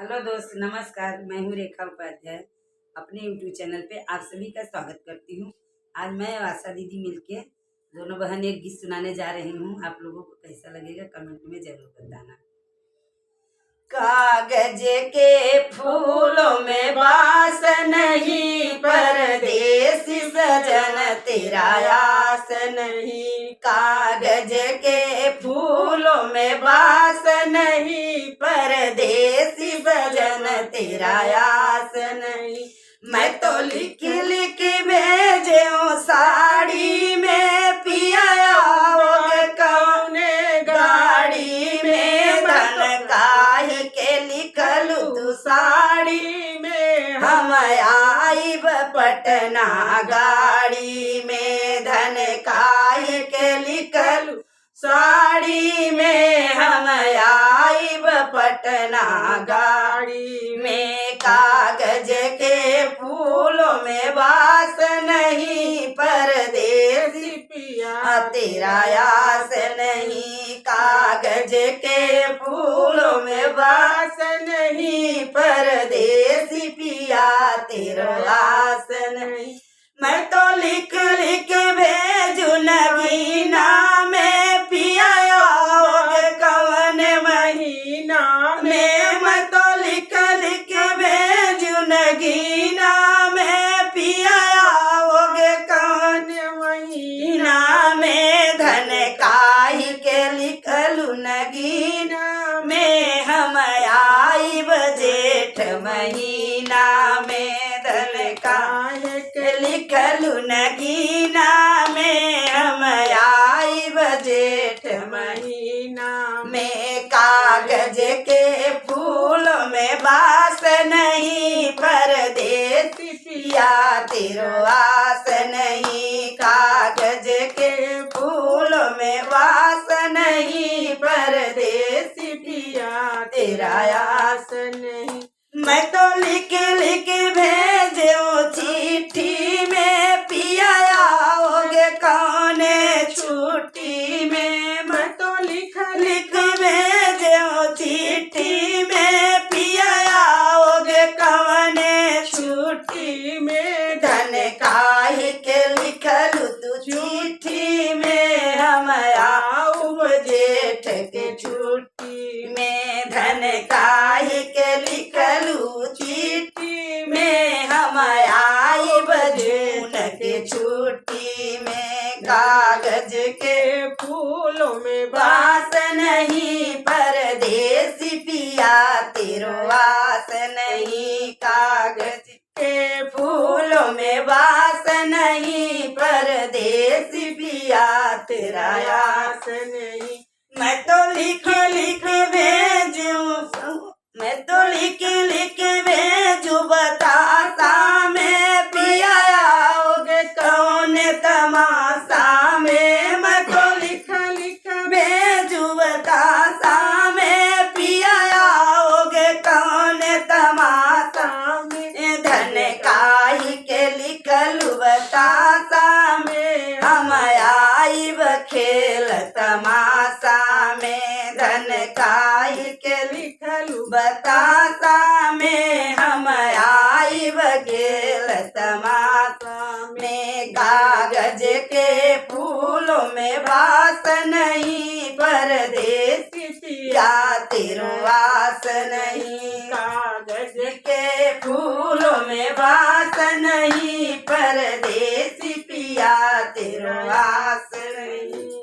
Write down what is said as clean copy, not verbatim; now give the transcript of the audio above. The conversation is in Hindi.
हेलो दोस्त, नमस्कार। मैं हूँ रेखा उपाध्याय। अपने यूट्यूब चैनल पे आप सभी का स्वागत करती हूँ। आज मैं और आशा दीदी मिलके दोनों बहन एक गीत सुनाने जा रही हूँ। आप लोगों को कैसा लगेगा कमेंट में जरूर बताना। कागज के फूलों में बास नहीं, परदेसी सजन तेरा आस नहीं। कागज के फूलों में बास नहीं, परदेसी सजन तेरा आस नहीं। मैं तो लिख लिख भेजे साड़ी में, पिया आओगे कौने गाड़ी में। धन काहे के लिखलू तू साड़ी में, हम आइब पटना गाड़ी में। धन काहे के लिखलू साड़ी में, हम आइब पटना गाड़ी में। कागज के फूलों में बास नहीं, परदेसी पिया तेरा आस नहीं। कागज के फूलों में बास नहीं, परदेसी पिया तेरा आस नहीं। मैं तो लिख लिख भेजू नगीना में, पिया आओगे कौन महीना में। मैं तो लिख लिख भेजू नगीना में, पिया आओगे कौन महीना में। धन काहे के लिखलू नगीना में, हम आइब जेठ महीना में। धन काहे के लिखलू नगीना में, हम आइब जेठ महीना में। कागज के फूलों में बास नहीं, परदेसी पिया तेरो आस नहीं। कागज के फूलों में बास नहीं, परदेसी पिया तेरा आस नहीं। मैं तो लिख लिख भेजो चिट्ठी में, पिया आओगे कौने छुट्टी में। मैं तो लिख लिख भेजो चिट्ठी में, पिया आओगे कौने छुट्टी में। धन काहे के लिखलू तू चिट्ठी में, हम आऊब जेठ के छुट्टी में। धन काहे के लिखलू चिट्ठी में, हम आइब जून के छुट्टी में। कागज के फूलों में बास नहीं, परदेसी पिया तेरो आस नहीं। कागज के फूलों में बास नहीं, परदेसी पिया तेरा आस नहीं। मैं तो लिख लिख भेजू, मैं तो लिख लिख भेजू बतासा में, पिया आओगे कौन तमाशा में। मैं तो लिख लिख भेजू बतासा में, पिया आओगे कौन तमाशा में। धन काहे के लिखलू बतासा में, हम आइब खेल तमाशा में। धन काहे के लिखलू बतासा में, हम आइब खेल तमाशा में। कागज के फूलों में बास नहीं, परदेसी पिया तेरो आस नहीं। कागज के फूलों में बास नहीं, परदेसी पिया तेरो आस नहीं।